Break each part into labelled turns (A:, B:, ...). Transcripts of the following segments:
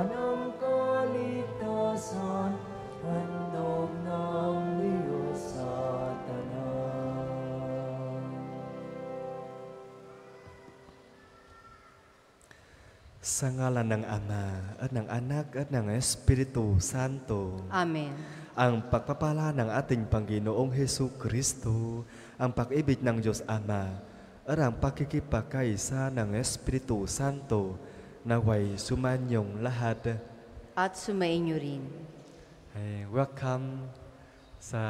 A: ng kaligtasan, handog ng Diyos sa tanan.
B: Sa ngalan ng Ama, at ng Anak, at ng Espiritu Santo.
C: Amen.
B: Ang pagpapala ng ating Panginoong Hesu Kristo, ang pag-ibig ng Diyos Ama, at ang pakikipagkaisa ng Espiritu Santo, naway sumanyong lahat.
C: At sumainyo rin.
B: Welcome sa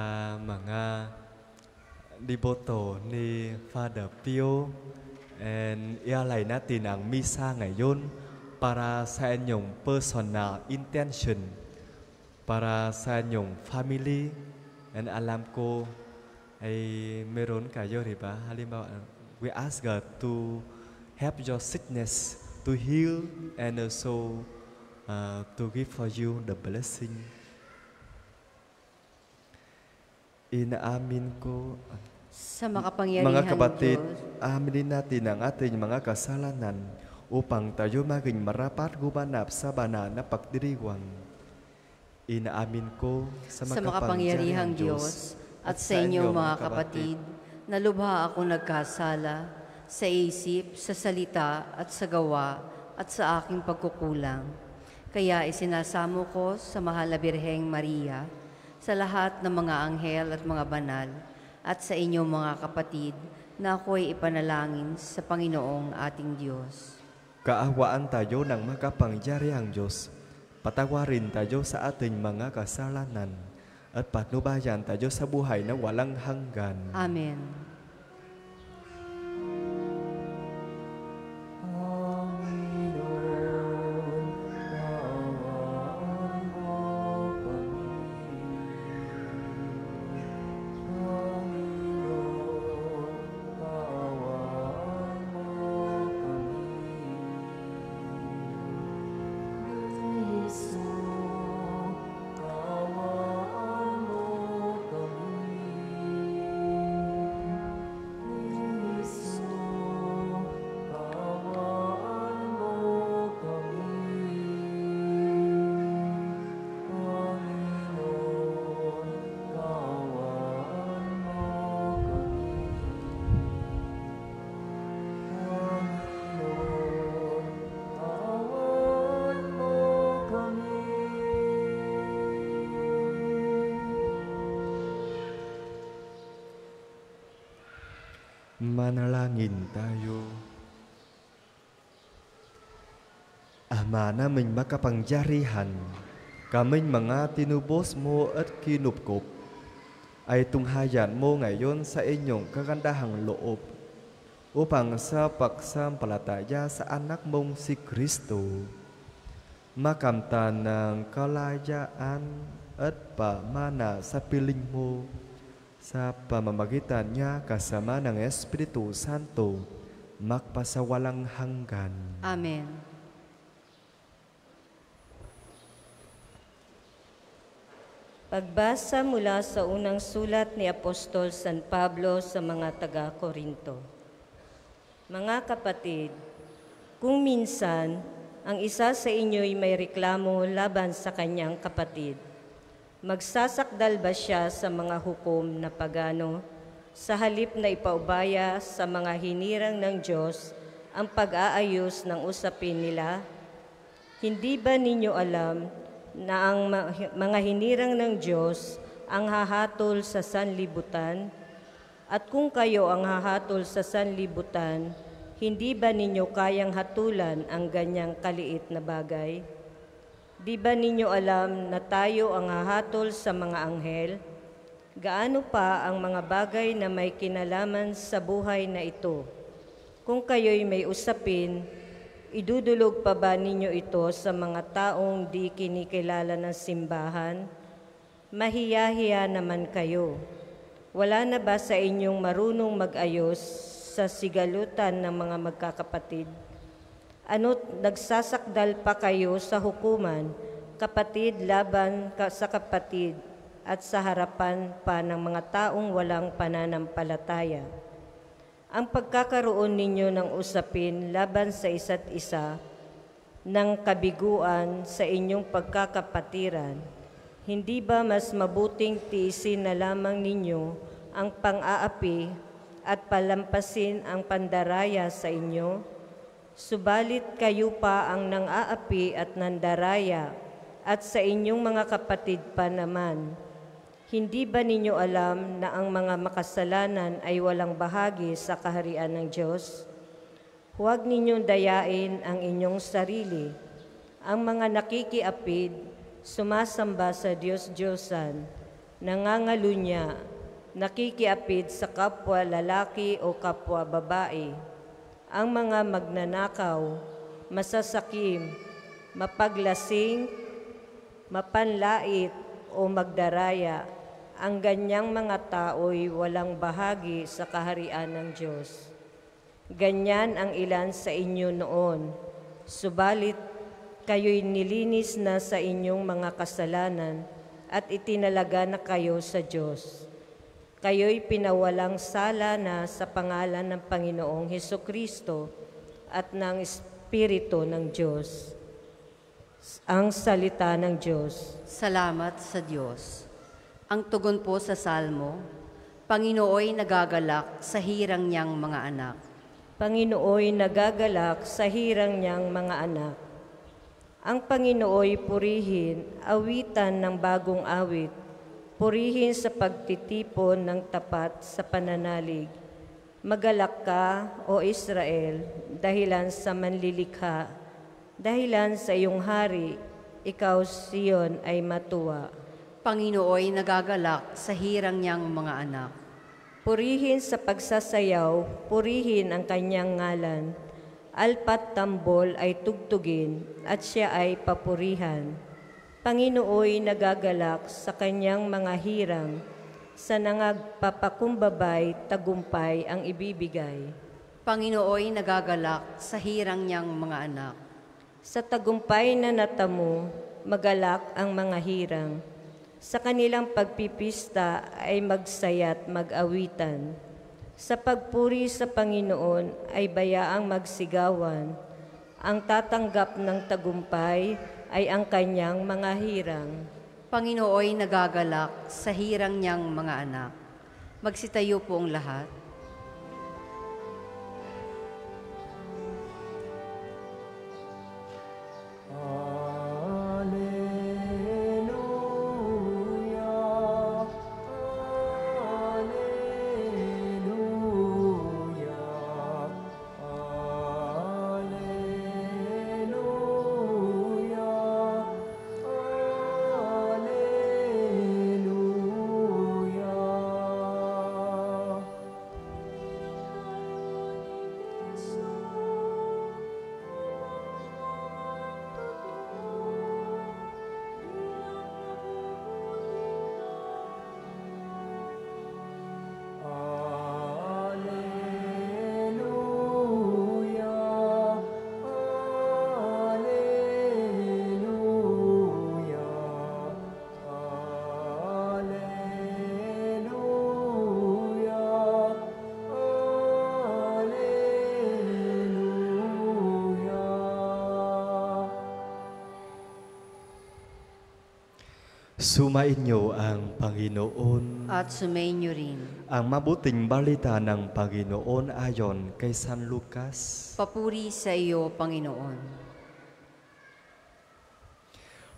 B: mga deboto ni Father Pio, and ialay natin ang misa ngayon para sa inyong personal intention, para sa inyong family. And alam ko ay meron kayo, diba? Halimbawa, we ask God to help your sickness to heal, and also to give for you the blessing. Inaamin ko,
C: Sa makapangyarihan
B: mga kapatid,
C: Diyos,
B: aminin natin ang ating mga kasalanan upang tayo maging marapat gumanap sa banal na pagdiriwang. Inaamin ko sa
C: makapangyarihang Diyos at sa inyo mga kapatid, na lubha ako nagkasala sa isip, sa salita at sa gawa at sa aking pagkukulang. Kaya isinasamo ko sa mahal na Birheng Maria, sa lahat ng mga anghel at mga banal, at sa inyong mga kapatid, na ako'y ipanalangin sa Panginoong ating Diyos.
B: Kaawaan tayo ng makapangyarihang Diyos. Patawarin tayo sa ating mga kasalanan at patnubayan tayo sa buhay na walang hanggan.
C: Amen.
B: Manalangin tayo. Ama naming makapangyarihan, kaming mga tinubos mo at kinupkop, ay tunghayan mo ngayon sa inyong kagandahang loob, upang sa pagsampalataya sa anak mong si Kristo, makamtan ng kalayaan at pamana sa piling mo, sa pamamagitan niya kasama ng Espiritu Santo, magpasawalang hanggan.
C: Amen.
D: Pagbasa mula sa unang sulat ni Apostol San Pablo sa mga taga-Korinto. Mga kapatid, kung minsan ang isa sa inyo'y may reklamo laban sa kanyang kapatid, magsasakdal ba siya sa mga hukom na pagano, sa halip na ipaubaya sa mga hinirang ng Diyos ang pag-aayos ng usapin nila? Hindi ba ninyo alam na ang mga hinirang ng Diyos ang hahatol sa sanlibutan? At kung kayo ang hahatol sa sanlibutan, hindi ba ninyo kayang hatulan ang ganyang kaliit na bagay? Di ba ninyo alam na tayo ang hahatol sa mga anghel? Gaano pa ang mga bagay na may kinalaman sa buhay na ito? Kung kayo'y may usapin, idudulog pa ba ninyo ito sa mga taong di kinikilala ng simbahan? Mahiya-hiya naman kayo. Wala na ba sa inyong marunong mag-ayos sa sigalutan ng mga magkakapatid? Ano't nagsasakdal pa kayo sa hukuman, kapatid laban sa kapatid, at sa harapan pa ng mga taong walang pananampalataya? Ang pagkakaroon ninyo ng usapin laban sa isa't isa, ng kabiguan sa inyong pagkakapatiran, hindi ba mas mabuting tiisin na lamang ninyo ang pang-aapi at palampasin ang pandaraya sa inyo? Subalit kayo pa ang nang-aapi at nandaraya, at sa inyong mga kapatid pa naman. Hindi ba ninyo alam na ang mga makasalanan ay walang bahagi sa kaharian ng Diyos? Huwag ninyong dayain ang inyong sarili. Ang mga nakikiapid, sumasamba sa Diyos-Diyosan, nangangalunya, nakikiapid sa kapwa lalaki o kapwa babae. Ang mga magnanakaw, masasakim, mapaglasing, mapanlait o magdaraya, ang ganyang mga tao'y walang bahagi sa kaharian ng Diyos. Ganyan ang ilan sa inyo noon, subalit kayo'y nilinis na sa inyong mga kasalanan at itinalaga na kayo sa Diyos. Kayo'y pinawalang sala na sa pangalan ng Panginoong Hesukristo at ng Espiritu ng Diyos. Ang salita ng Diyos.
C: Salamat sa Diyos. Ang tugon po sa Salmo, Panginooy nagagalak sa hirang niyang mga anak.
D: Panginooy nagagalak sa hirang niyang mga anak. Ang Panginooy purihin, awitan ng bagong awit, purihin sa pagtitipon ng tapat sa pananalig. Magalak ka, O Israel, dahilan sa manlilikha, dahilan sa iyong hari, ikaw Sion ay matuwa.
C: Panginooy nagagalak sa hirang niyang mga anak.
D: Purihin sa pagsasayaw, purihin ang kanyang ngalan. Alpat tambol ay tugtugin at siya ay papurihan. Panginooy nagagalak sa kanyang mga hirang, sa nangagpapakumbabay tagumpay ang ibibigay.
C: Panginooy nagagalak sa hirang niyang mga anak.
D: Sa tagumpay na natamo, magalak ang mga hirang. Sa kanilang pagpipista ay magsaya't mag-awitan. Sa pagpuri sa Panginoon ay bayaang magsigawan. Ang tatanggap ng tagumpay ay ang kanyang mga hirang.
C: Panginooy nagagalak sa hirang niyang mga anak. Magsitayo po ang lahat.
B: Sumainyo ang Panginoon.
C: At sumainyo rin.
B: Ang mabuting balita ng Panginoon ayon kay San Lucas.
C: Papuri sa iyo, Panginoon.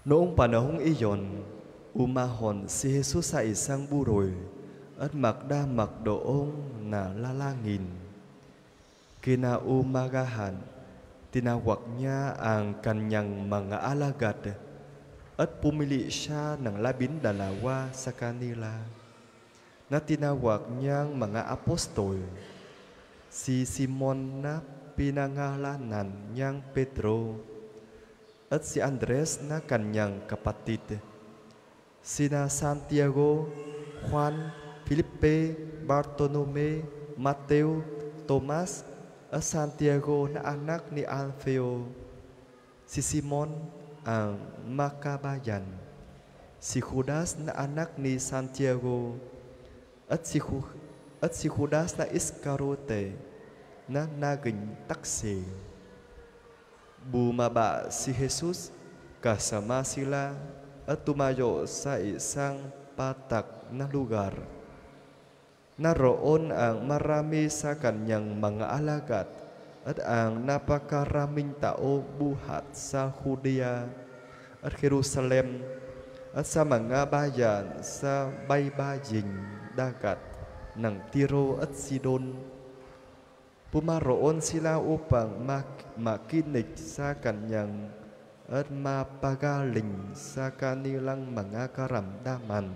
B: Noong panahong iyon, umahon si Jesus sa isang buroy at magdamag doong nalalangin. Kinaumagahan, tinawag niya ang kanyang mga alagad at pumili siya ng 12 sa kanila na tinawag niyang mga apostol. Si Simon na pinangalanan niyang Pedro at si Andres na kanyang kapatid, sina Santiago, Juan, Felipe, Bartolome, Mateo, Tomas at Santiago na anak ni Alfeo, si Simon ang Makabayan, si Judas na anak ni Santiago at si Judas na Iscariote na naging taksi. Bumaba si Jesus kasama sila at tumayo sa isang patak na lugar. Naroon ang marami sa kanyang mga alagad at ang napakaraming tao buhat sa Judea at Jerusalem at sa mga bayan sa baybaying dagat ng Tiro at Sidon. Pumaroon sila upang makinig sa kanyang at mapagaling sa kanilang mga karamdaman.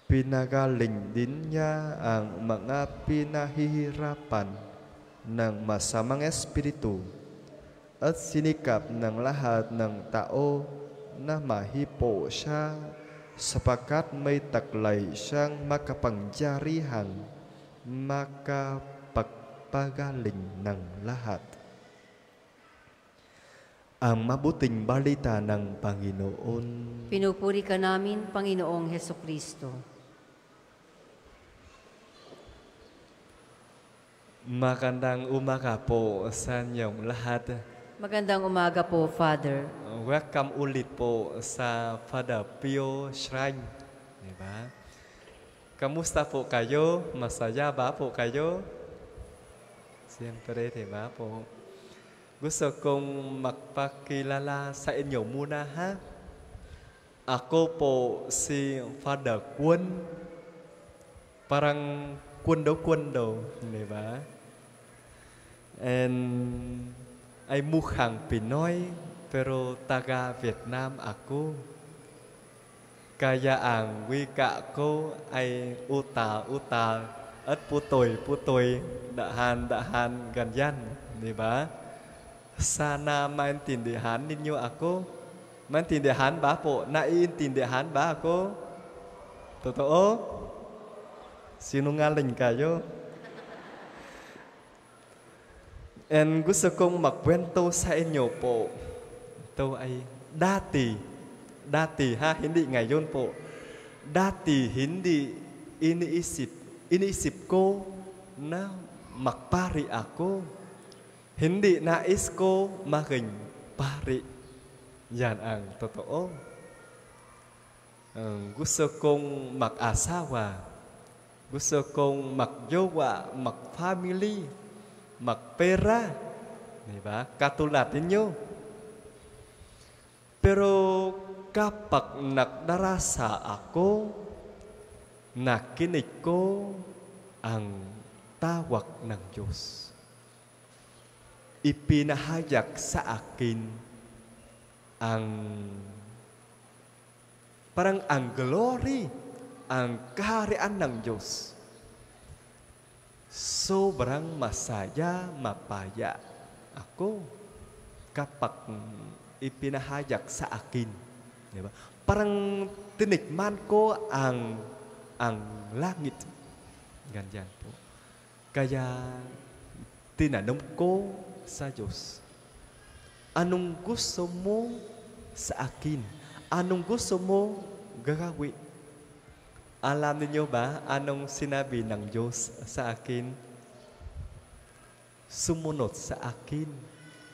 B: Pinagaling din niya ang mga pinahihirapan ng masamang espiritu at sinikap ng lahat ng tao na mahipo siya sapagkat may taglay siyang makapangyarihang makapagpagaling ng lahat. Ang mabuting balita ng Panginoon.
C: Pinupuri ka namin, Panginoong Hesukristo.
B: Magandang umaga po sa inyong lahat.
C: Magandang umaga po, Father.
B: Welcome ulit po sa Father Pio Shrine. Diba? Kamusta po kayo? Masaya ba po kayo? Siyempre, diba po? Gusto kong magpakilala sa inyo muna, ha? Ako po si Father Quân. Parang kwendo-kwendo, diba? And ay mukhang Pinoy, pero taga Vietnam ako. Kaya ang wika ko ay utal-utal at putoy-putoy, dahan-dahan, ganyan, diba? Sana maintindihan ninyo ako. Maintindihan ba po? Naiintindihan ba ako? Totoo? Sinungaling kayo? And gusto kong magkwento sa inyo po. Ito ay dati ha, hindi ngayon po. Dati hindi iniisip ko na magpari ako. Hindi nais ko maging pari. Yan ang totoo. Gusto kong mag-asawa. Gusto kong magjowa, mag-family, magpera. Diba? Katulad ninyo. Pero kapag nagdarasa ako, nakinig ko ang tawag ng Diyos. Ipinahayag sa akin ang parang ang glory, ang kaharian ng Diyos. Sobrang masaya, mapaya ako kapag ipinahayag sa akin. Diba? Parang tinikman ko ang langit. Ganyan po. Kaya tinanong ko sa Diyos, anong gusto mo sa akin? Anong gusto mo gagawin? Alam niyo ba anong sinabi ng Diyos sa akin? Sumunod sa akin.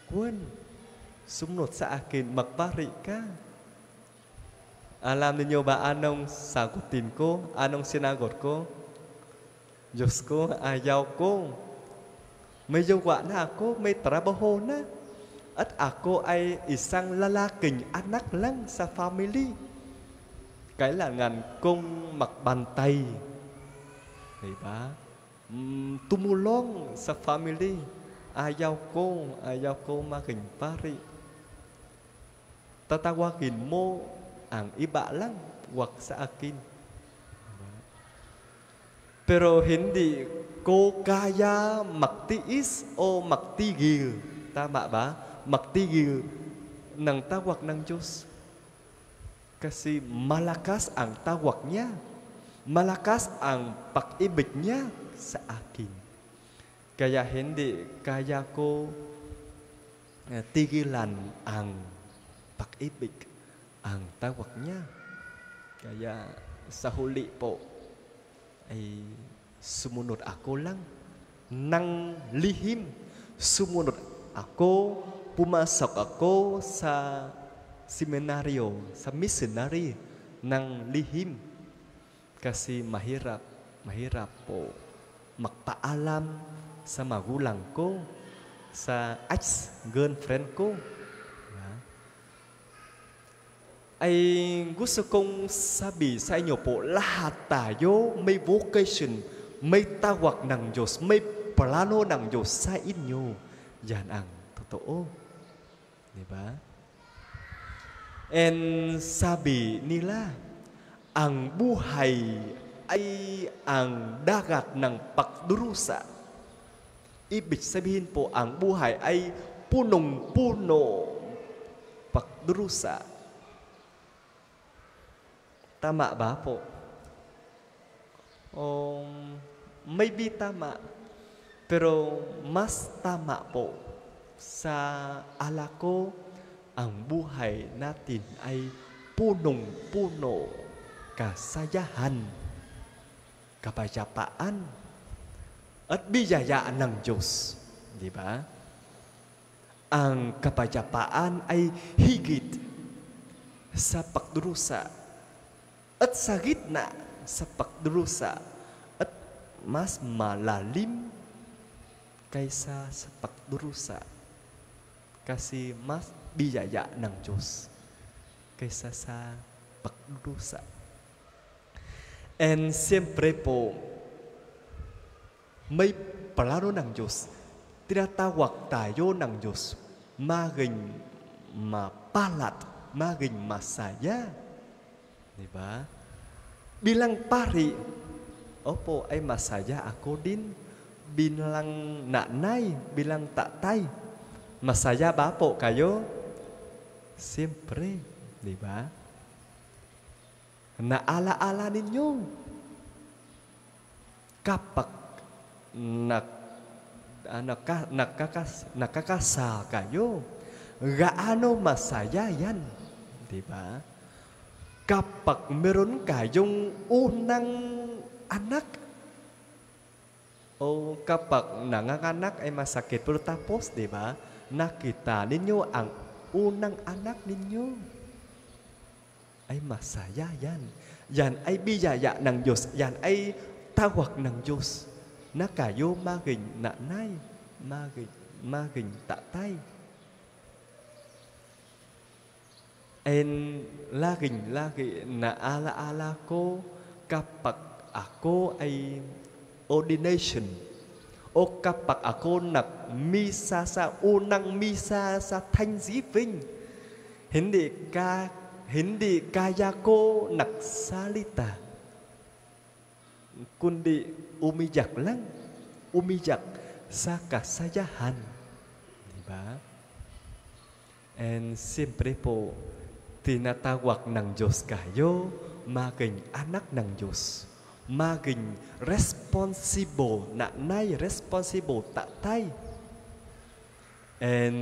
B: Kun, sumunod sa akin, magpari ka. Alam niyo ba anong sagutin ko? Anong sinagot ko? Diyos ko, ayaw ko. May jowa na ako, may trabaho na. At ako ay isang lalaking anak lang sa family. Kailangan kong magbantay. Diba? Tumulong sa family. Ayaw ko maging pari. Tatawagin mo ang iba lang, wag sa akin. Diba? Pero hindi ko kaya magtiis o magtigil. Tama ba? Magtigil ng tawag ng Diyos. Kasi malakas ang tawag niya. Malakas ang pag-ibig niya sa akin. Kaya hindi kaya ko tigilan ang pag-ibig, ang tawag niya. Kaya sa huli po ay sumunod ako lang ng lihim. Sumunod ako pumasok ako sa seminaryo, sa missionary ng lihim. Kasi mahirap po magpaalam sa magulang ko, sa ex-girlfriend ko. Ay gusto kong sabi sa inyo po, lahat tayo may vocation, may tawag ng Diyos, may plano ng Diyos sa inyo. Yan ang totoo. Diba? And sabi nila, ang buhay ay ang dagat ng pagdurusa. Ibig sabihin po, ang buhay ay punong-puno pagdurusa. Tama ba po? Maybe tama. Pero mas tama po sa ala ko, ang buhay natin ay punong-puno kasayahan, kapayapaan, at biyayaan ng Diyos. Di ba? Ang kapayapaan ay higit sa pagdurusa at sa gitna sa pagdurusa at mas malalim kaysa sa pagdurusa kasi mas biyaya ng Diyos kaysa sa pagdurusa. And siyempre po, may plano ng Diyos. Tinatawag tayo ng Diyos maging mapalat, maging masaya. Diba? Bilang pari, opo, ay masaya ako din. Bilang nanay, bilang tatay, masaya ba po kayo? Siyempre, diba? Naalaala ninyo kapag nakakasal kayo, gaano masaya yan, diba? Kapag meron kayong unang anak o kapag nanganganak ay masakit, pero tapos, di ba, nakita ninyo ang unang anak ninyo, ay masaya yan. Yan ay biyaya ng Diyos. Yan ay tawag ng Diyos na kayo maging nanay, maging tatay. And lagi naalaala ko kapag ako ay ordination o kapag ako nagmisa sa unang misa sa Thanksgiving, hindi kaya ko nagsalita, kundi umiyak lang, umiyak sa kasayahan, diba? And siyempre po, tinatawag ng Diyos kayo maging anak ng Diyos, maging responsible nanay, responsible tatay, and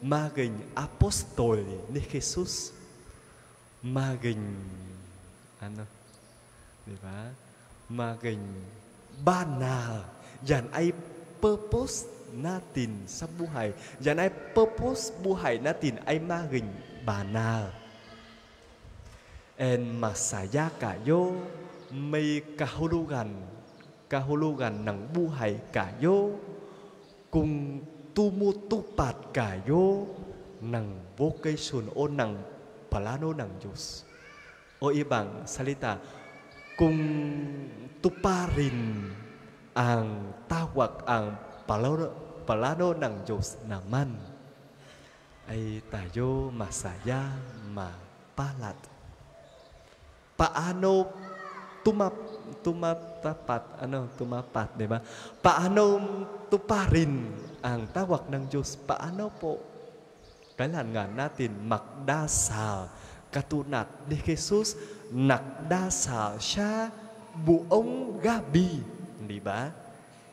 B: maging apostol ni Jesus, maging diba? Maging banal. Yan ay purpose natin sa buhay. Yan ay purpose buhay natin ay maging banal. And masaya kayo, may kahulugan ng buhay kayo kung tumutupad kayo ng vocation o ng plano ng Diyos. O ibang salita, kung tuparin ang tawag, ang plano ng Diyos naman, ay tayo masaya, mapalat. Paano tumapat, di ba? Paano tuparin ang tawag ng Diyos? Paano po? Kailangan natin magdasal. Katulad ni Jesus, nagdasal siya buong gabi, di ba?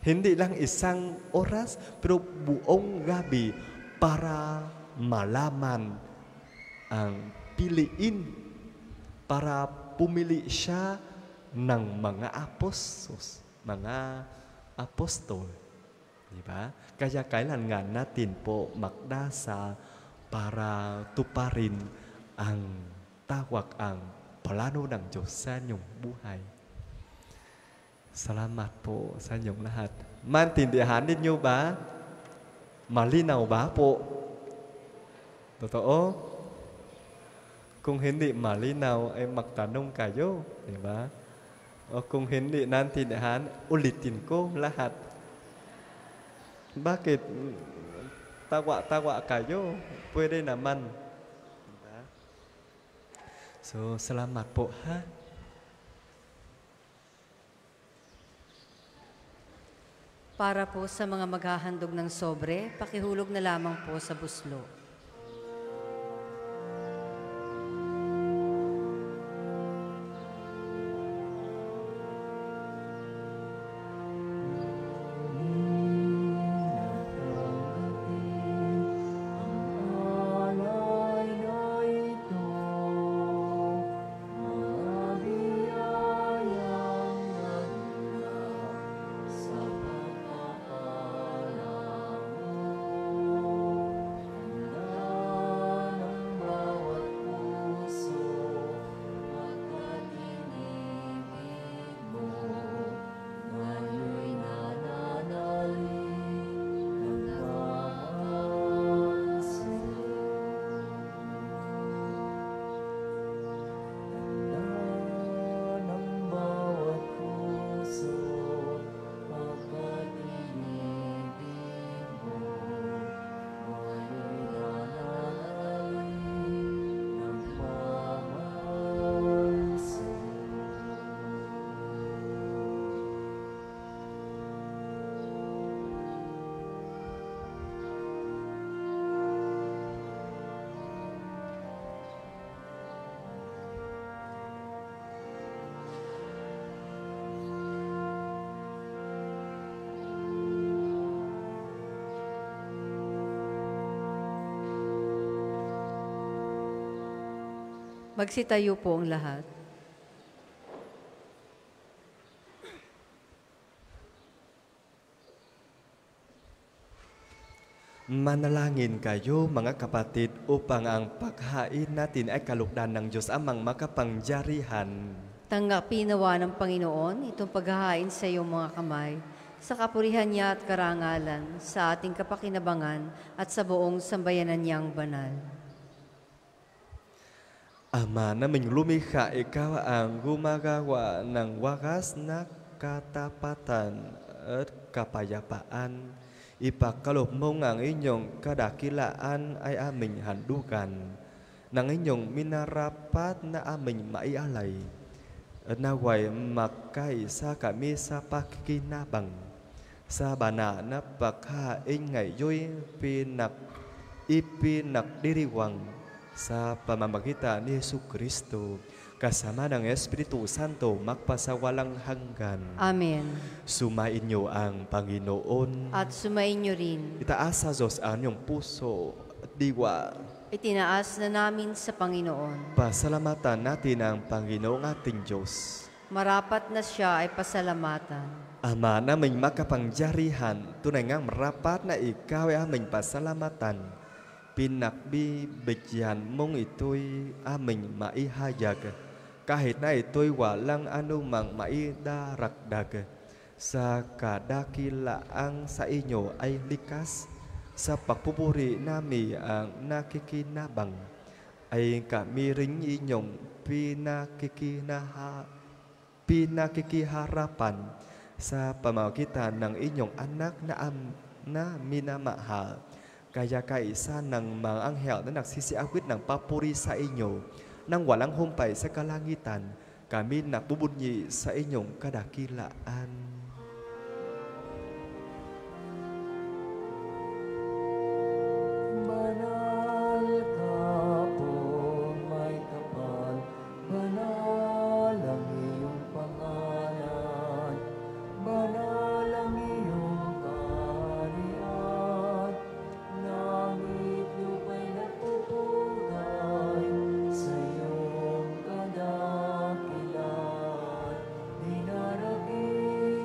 B: Hindi lang isang oras, pero buong gabi para malaman ang piliin, para pumili siya ng mga apostol, Diba? Kaya kailangan natin po magdasal para tuparin ang tawag, ang plano ng Diyos sa inyong buhay. Salamat po sa inyong lahat. Maintindihan ninyo ba? Malinaw ba po? Totoo? Kung hindi malinaw, ay magtanong kayo. Diba? O kung hindi naintindihan, ulitin ko lahat. Bakit? Tawa-tawa kayo. Pwede naman. Diba? So, salamat po, ha?
C: Para po sa mga maghahandog ng sobre, pakihulog na lamang po sa buslo. Magsitayo po ang lahat.
B: Manalangin kayo mga kapatid upang ang paghain natin ay kalugdan ng Diyos amang makapangyarihan.
C: Tanggapin nawa ng Panginoon itong paghahain sa iyong mga kamay, sa kapurihan niya at karangalan, sa ating kapakinabangan at sa buong sambayanan niyang banal.
B: Ama naming lumikha, ikaw ang gumagawa ng wakas na katapatan at kapayapaan. Ipakalob mo ang inyong kadakilaan ay aming handugan, ng inyong minarapat na aming maialay. At naway magkaisa kami sa pakikinabang, sa bana na paghain ngayon ipinagdiriwang sa pamamagitan ni Jesucristo, kasama ng Espiritu Santo, magpasawalang hanggan.
C: Amen.
B: Sumain niyo ang Panginoon.
C: At sumain niyo rin.
B: Itaas sa Diyos ang inyong puso at diwa.
C: Itinaas na namin sa Panginoon.
B: Pasalamatan natin ang Panginoong ating Diyos.
C: Marapat na siya ay pasalamatan.
B: Ama naming makapangyarihan, tunay ngang marapat na ikaw ay aming pasalamatan. Pinagbibigyan mong ito'y aming maihayag, kahit na ito'y walang anumang maidaragdag. Sa kadakilaang sa inyo ay likas, sa pagpupuri nami ang nakikinabang, ay kami rin inyong pinakikiharapan sa pamamagitan ng inyong anak na minamahal. Kaya kaisa ng mga anghel na nagsisiawit ng papuri sa inyo, nang walang humpay sa kalangitan, kami napubunyi sa inyong kadakilaan.
A: Banal ka po, may kapal, banal ang iyong pangalan, banal ang iyong kaharian, langit lupa'y nagpupugay sa iyong kadakilan, dinaragin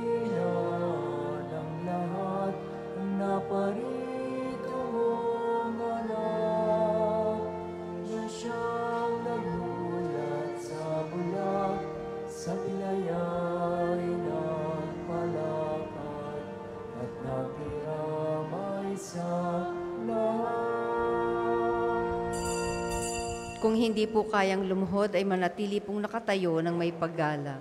C: Kung hindi po kayang lumuhod ay manatili pong nakatayo ng may paggalang.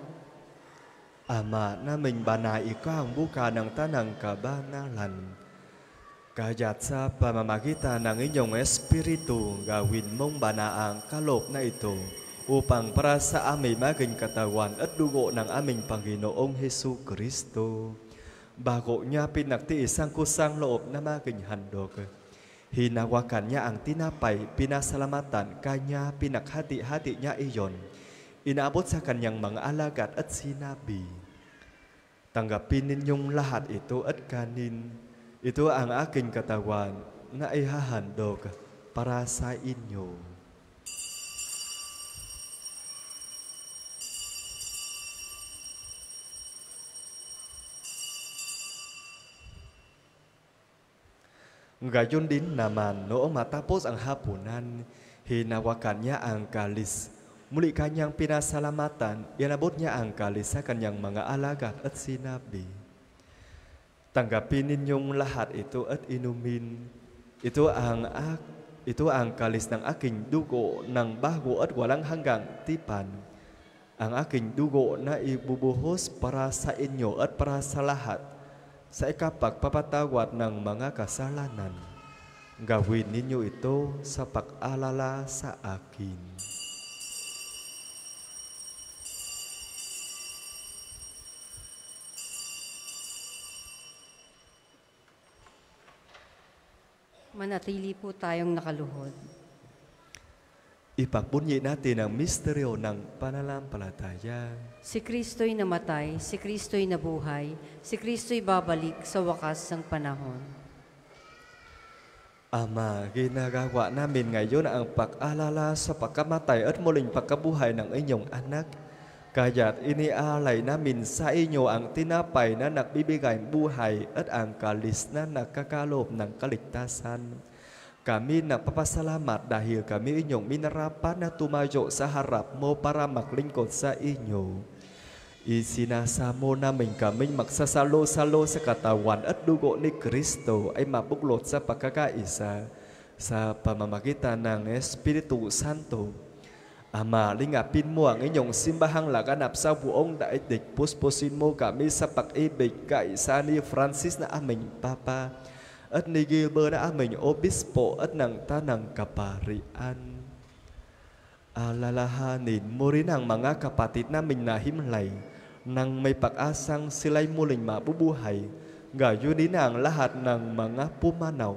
B: Ama naming banai ka ang buka ng tanang kabanalan. Kaya't sa pamamagitan ng inyong Espiritu, gawin mong banaang kaloob na ito upang para sa amin maging katawan at dugo ng aming Panginoong Hesu Kristo. Bago niya pinagtiis ang kusang loob na maging handog, hinawakan niya ang tinapay, pinasalamatan, kanya pinaghati-hati niya iyon. Inaabot sa kanyang mga alagad at sinabi, tanggapin ninyong lahat ito at kanin. Ito ang aking katawan na ihahandog para sa inyo. Gayon din naman, noong matapos ang hapunan, hinawakan niya ang kalis. Muli kanyang pinasalamatan, inabot niya ang kalis sa kanyang mga alagad at sinabi, tanggapin ninyong lahat ito at inumin. Ito ang kalis ng aking dugo ng bago at walang hanggang tipan. Ang aking dugo na ibubuhos para sa inyo at para sa lahat sa ikapagpapatawad ng mga kasalanan. Gawin ninyo ito sa pag-alala sa akin.
C: Manatili po tayong nakaluhod.
B: Ipagbunyi natin ang misteryo ng pananampalataya.
C: Si Kristo'y namatay, si Kristo'y nabuhay, si Kristo'y babalik sa wakas ng panahon.
B: Ama, ginagawa namin ngayon ang pag-alala sa pagkamatay at muling pagkabuhay ng inyong anak. Kaya't inialay namin sa inyo ang tinapay na nagbibigay buhay at ang kalis na nakakalob ng kaligtasan. Kami nagpapasalamat dahil kami inyong minarapan na tumayo sa harap mo para maglingkod sa inyo. Isinasamo namin kaming magsasalo-salo sa katawan at dugo ni Kristo ay mabuklot sa pagkakaisa sa pamamagitan ng Espiritu Santo. Ama, lingapin mo ang inyong simbahang laganap sa buong daigdig. Puspusin mo kami sa pag-ibig kaisa ni Francis na aming Papa at ni Gilbert na aming Obispo at ng Tanang Kaparian. Alalahanin mo rin ang mga kapatid naming nahimlay nang may pag-asang sila'y muling mabubuhay. Gayon din ang lahat ng mga pumanaw.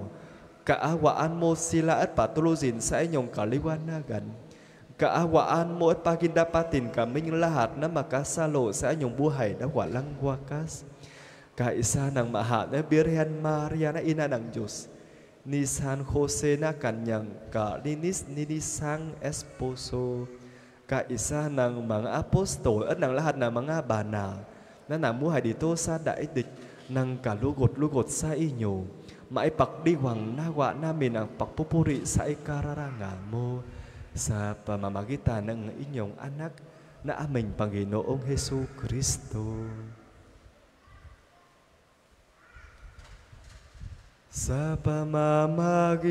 B: Kaawaan mo sila at patulusin sa inyong kaliwanagan. Kaawaan mo at pagindapatin kaming lahat na makasalo sa inyong buhay na walang wakas. Kaisa ng mahal na Birhen Maria na ina ng Diyos, ni San Jose na kanyang kalinis ninisang esposo, kaisa ng mga apostol at ng lahat ng mga banal na namuhay dito sa daigdig ng kalugot-lugot sa inyo, maipagdiwang nawa namin ang pagpupuri sa ikararangal mo sa pamamagitan ng inyong anak na aming Panginoong Hesu Kristo. Sa pamamagitan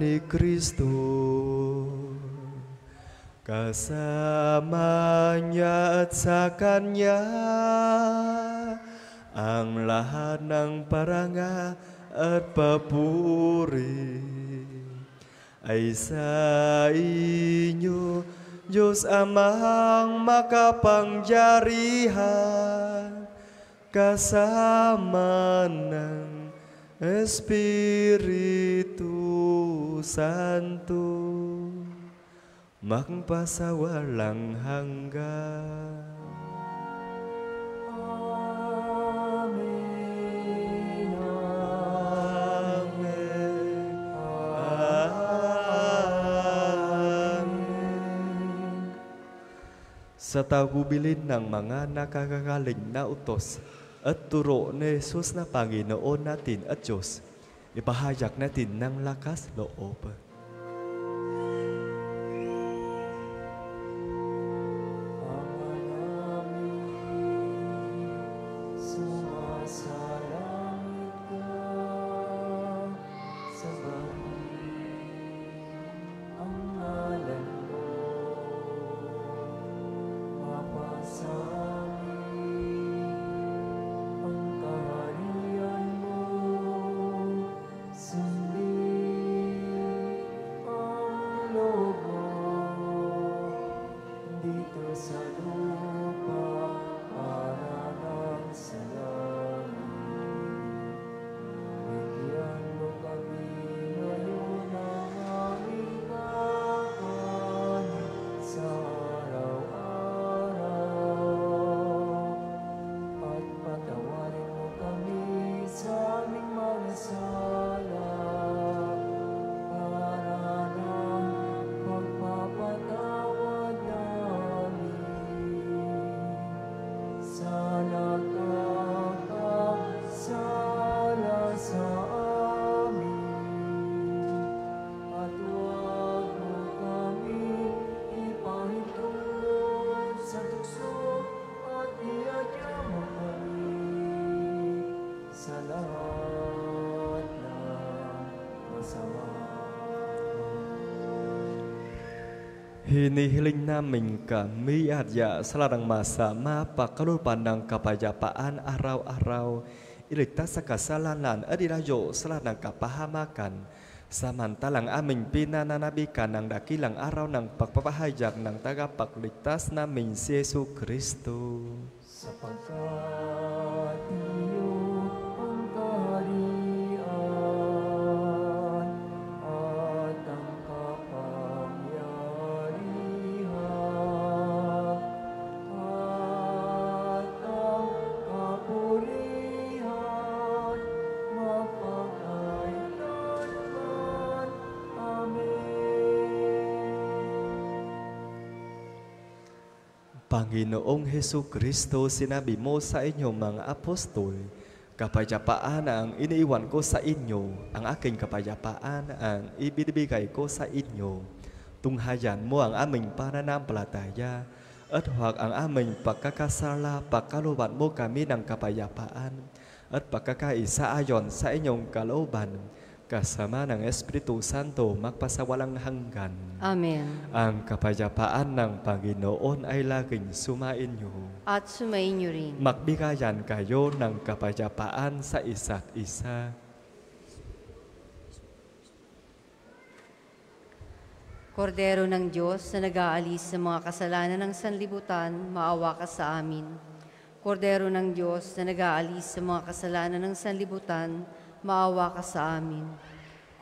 B: ni Kristo, kasama niya at sa Kanya, ang lahat ng parangal at papuri ay sa inyo, Diyos Amang makapangyarihan, kasama ng Espiritu Santo, magpasawalang hanggan.
A: Amen.
B: Amen. Amen. Sa tagubilin ng mga nakakagaling na utos at turo ni Jesus na Panginoon natin at Diyos, ipahayag natin ng lakas loob.
A: Ama namin, sumasalangit ka, sambahin ang ngalan
B: Hinihiling namin kami adya sa larang masa mapakalupan ng kapayapaan araw-araw. Iligtas sa kasalanan at ilayo sa larang kapahamakan. Samantalang aming pinananabikan ng dakilang araw ng pagpapahayag ng tagapagligtas namin si Yesu Kristo.
A: Sapagkat iyo ang kaharian at ang kapangyarihan at ang kapurihan mapagkailanman. Amen.
B: Panginoong Hesu Kristo, sinabi mo sa inyong mga apostol, kapayapaan ang iniiwan ko sa inyo, ang aking kapayapaan ang ibinibigay ko sa inyo. Tunghayan mo ang aming pananampalataya at huwag ang aming pagkakasala, pagkalooban mo kami ng kapayapaan at pagkakaisa ayon sa inyong kalooban, kasama ng Espiritu Santo magpasawalang hanggan.
C: Amen.
B: Ang kapayapaan ng Panginoon ay laging sumainyo.
C: At sumainyo rin.
B: Magbigayan kayo ng kapayapaan sa isa't isa.
C: Kordero ng Diyos na nag-aalis sa mga kasalanan ng sanlibutan, maawa ka sa amin. Kordero ng Diyos na nag-aalis sa mga kasalanan ng sanlibutan, maawa ka sa amin.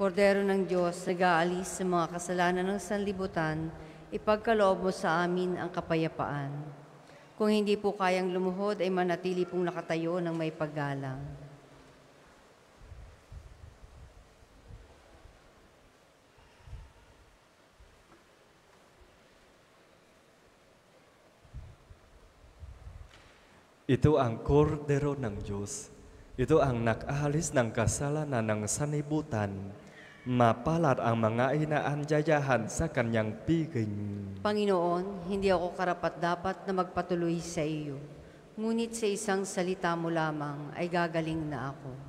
C: Kordero ng Diyos, nag-aalis sa mga kasalanan ng sanlibutan, ipagkaloob mo sa amin ang kapayapaan. Kung hindi po kayang lumuhod, ay manatili pong nakatayo ng may paggalang.
B: Ito ang kordero ng Diyos. Ito ang nag-aalis ng kasalanan ng sanlibutan. Mapalad ang mga inaanyayahan sa kanyang piging.
C: Panginoon, hindi ako karapat-dapat na magpatuloy sa iyo. Ngunit sa isang salita mo lamang ay gagaling na ako.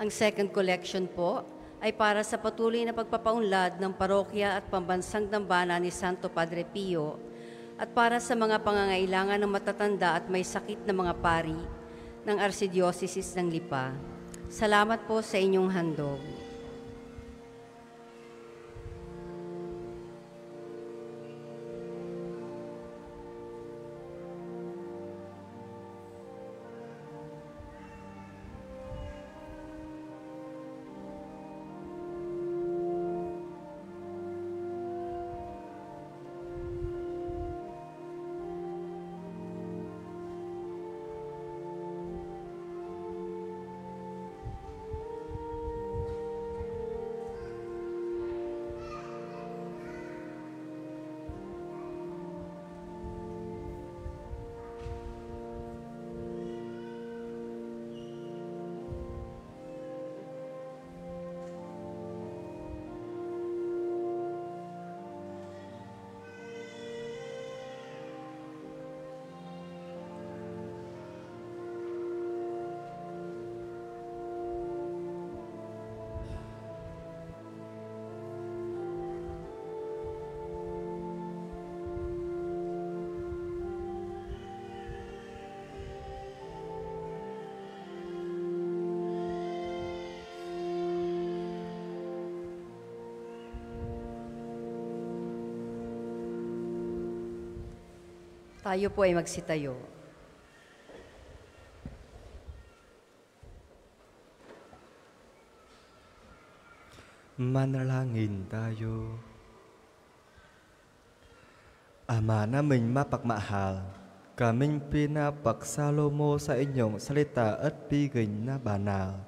C: Ang second collection po ay para sa patuloy na pagpapaunlad ng parokya at pambansang dambana ni Santo Padre Pio at para sa mga pangangailangan ng matatanda at may sakit na mga pari ng Archdiocese ng Lipa. Salamat po sa inyong handog. Tayo po ay magsitayo.
B: Manalangin tayo. Ama naming mapagmahal, kaming pinapagsalo mo sa inyong salita at bigay na banal.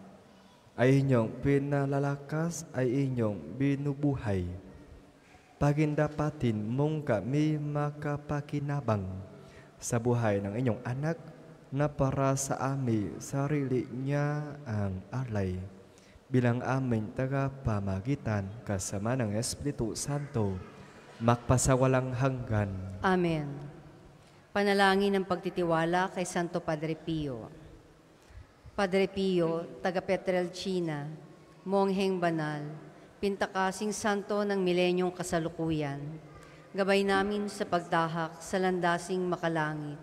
B: Ay inyong pinalalakas, ay inyong binubuhay. Pagindapatin mong kami makapakinabang sa buhay ng inyong anak na para sa amin sarili niya ang alay. Bilang aming tagapamagitan kasama ng Espiritu Santo, magpasawalang hanggan.
C: Amen. Panalangin ng pagtitiwala kay Santo Padre Pio. Padre Pio, taga Petrelcina, mongheng banal, pintakasing santo ng milenyong kasalukuyan, gabay namin sa pagtahak sa landasing makalangit,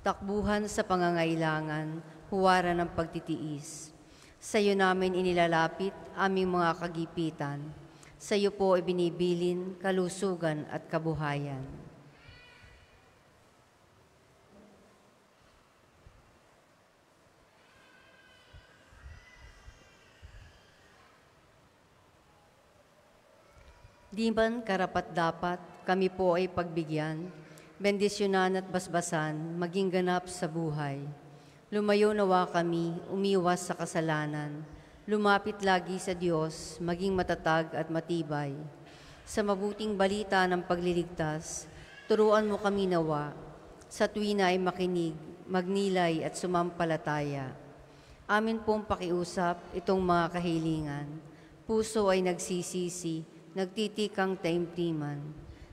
C: takbuhan sa pangangailangan, huwaran ng pagtitiis. Sa iyo namin inilalapit aming mga kagipitan. Sa iyo po ibinibilin kalusugan at kabuhayan. Di man karapat-dapat, kami po ay pagbigyan, bendisyonan at basbasan, maging ganap sa buhay. Lumayo nawa kami, umiwas sa kasalanan, lumapit lagi sa Diyos, maging matatag at matibay. Sa mabuting balita ng pagliligtas, turuan mo kami nawa, sa tuwina ay makinig, magnilay at sumampalataya. Amin pong pakiusap itong mga kahilingan, puso ay nagsisisi, nagtitikang taimtiman,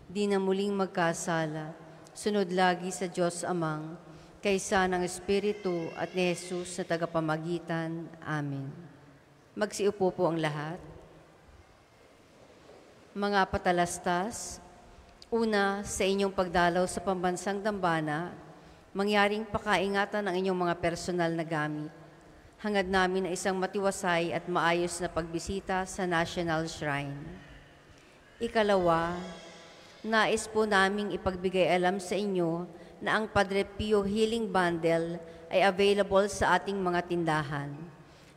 C: di na muling magkasala, sunod lagi sa Diyos Amang, kaysa ng Espiritu at ni Jesus na tagapamagitan. Amen. Magsiupo po ang lahat. Mga patalastas, una sa inyong pagdalaw sa pambansang dambana, mangyaring pakaingatan ang inyong mga personal na gamit. Hangad namin na isang matiwasay at maayos na pagbisita sa National Shrine. Ikalawa, nais po naming ipagbigay alam sa inyo na ang Padre Pio Healing Bundle ay available sa ating mga tindahan.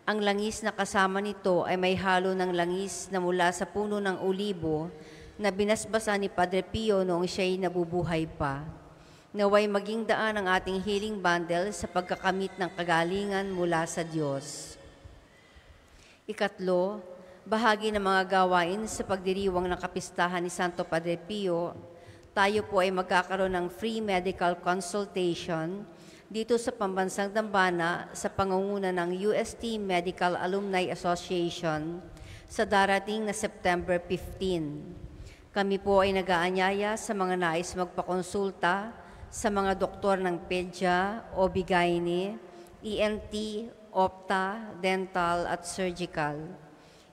C: Ang langis na kasama nito ay may halo ng langis na mula sa puno ng olibo na binasbasa ni Padre Pio noong siya'y nabubuhay pa. Naway maging daan ang ating healing bundle sa pagkakamit ng kagalingan mula sa Diyos. Ikatlo, bahagi ng mga gawain sa pagdiriwang ng kapistahan ni Santo Padre Pio, tayo po ay magkakaroon ng free medical consultation dito sa Pambansang Dambana sa pangunguna ng UST Medical Alumni Association sa darating na September 15. Kami po ay nag-aanyaya sa mga nais magpakonsulta sa mga doktor ng PEDYA, OB-GYN, ENT, opta, dental at surgical.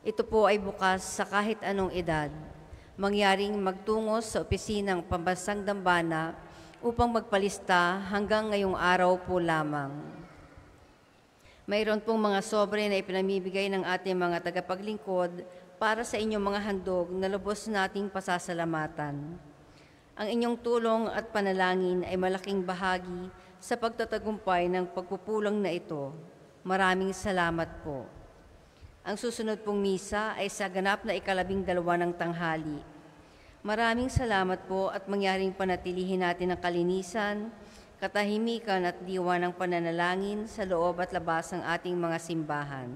C: Ito po ay bukas sa kahit anong edad. Mangyaring magtungo sa opisinang Pambansang Dambana upang magpalista hanggang ngayong araw po lamang. Mayroon pong mga sobre na ipinamibigay ng ating mga tagapaglingkod para sa inyong mga handog na lubos nating pasasalamatan. Ang inyong tulong at panalangin ay malaking bahagi sa pagtatagumpay ng pagpupulong na ito. Maraming salamat po. Ang susunod pong misa ay sa ganap na 12 ng tanghali. Maraming salamat po at mangyaring panatilihin natin ang kalinisan, katahimikan at diwa ng pananalangin sa loob at labas ng ating mga simbahan.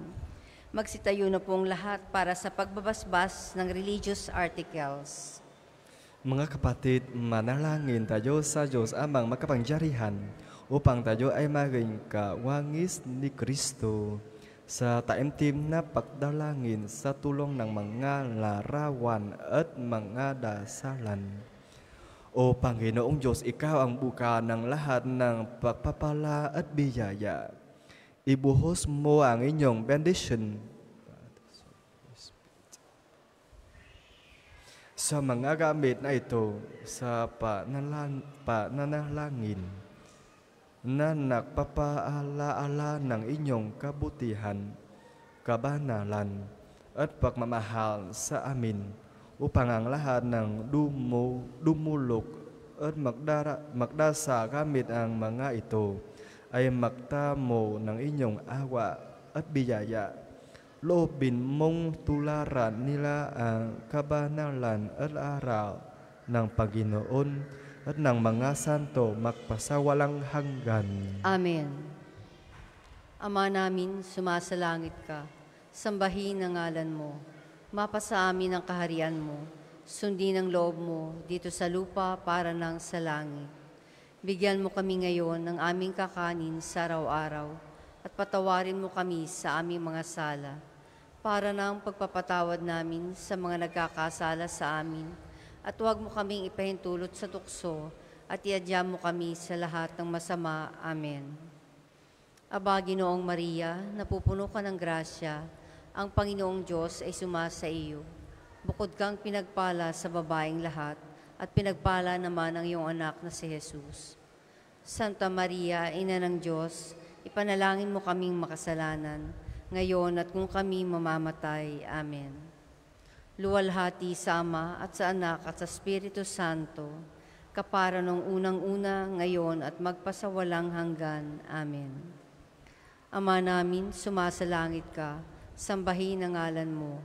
C: Magsitayo na pong lahat para sa pagbabasbas ng religious articles.
B: Mga kapatid, manalangin tayo sa Diyos amang makapangyarihan upang tayo ay maging kawangis ni Kristo sa taimtim na pagdalangin sa tulong ng mga larawan at mga dasalan. O Panginoong Diyos, Ikaw ang buka ng lahat ng pagpapala at biyaya. Ibuhos mo ang inyong benediction sa mga gamit na ito sa pananalangin na nagpapaalaala ng inyong kabutihan, kabanalan at pagmamahal sa amin upang ang lahat ng dumulog at magdasa gamit ang mga ito ay magtamo ng inyong awa at biyaya. Loobin mong tularan nila ang kabanalan at aral ng Panginoon at ng mga santo magpasawalang hanggan.
C: Amen. Ama namin, sumasalangit ka, sambahin ang ngalan mo, mapasa amin ang kaharian mo, sundin ang loob mo dito sa lupa para nang sa langit. Bigyan mo kami ngayon ng aming kakanin sa araw-araw at patawarin mo kami sa aming mga sala para nang pagpapatawad namin sa mga nagkakasala sa amin at huwag mo kaming ipahintulot sa tukso at iadya mo kami sa lahat ng masama. Amen. Aba, Ginoong Maria, napupuno ka ng grasya, ang Panginoong Diyos ay sumasa iyo. Bukod kang pinagpala sa babaeng lahat, at pinagpala naman ang iyong anak na si Jesus. Santa Maria, Ina ng Diyos, ipanalangin mo kaming makasalanan, ngayon at kung kami mamamatay. Amen. Luwalhati sa Ama at sa Anak at sa Espiritu Santo, kapara nung unang-una, ngayon at magpasawalang hanggan. Amen. Ama namin, sumasalangit ka, sambahin ang ngalan mo,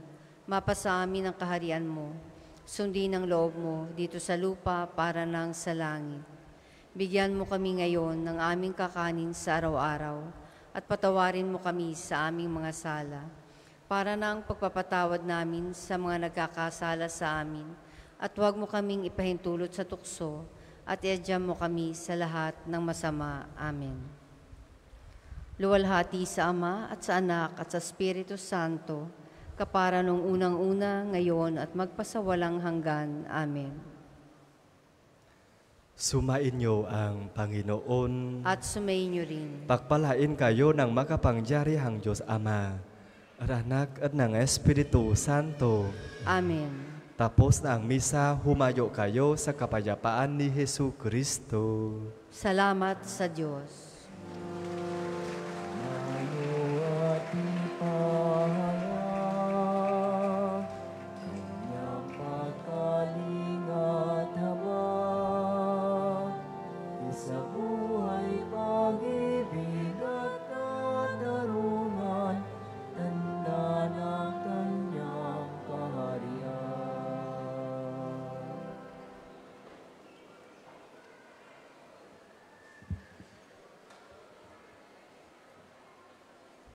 C: mapasa amin ang kaharian mo, sundin ang loob mo dito sa lupa para nang sa langit. Bigyan mo kami ngayon ng aming kakanin sa araw-araw at patawarin mo kami sa aming mga sala para nang pagpapatawad namin sa mga nagkakasala sa amin at huwag mo kaming ipahintulot sa tukso at iadya mo kami sa lahat ng masama. Amen. Luwalhati sa Ama at sa Anak at sa Espiritu Santo, kapara nung unang-una, ngayon at magpasawalang hanggan. Amen.
B: Sumain niyo ang Panginoon
C: At sumayin niyo rin.
B: pagpalain kayo ng makapangyarihang Diyos Ama, at Anak at ng Espiritu Santo.
C: Amen.
B: Tapos na ang misa, humayo kayo sa kapayapaan ni Jesu Kristo.
C: Salamat sa Diyos.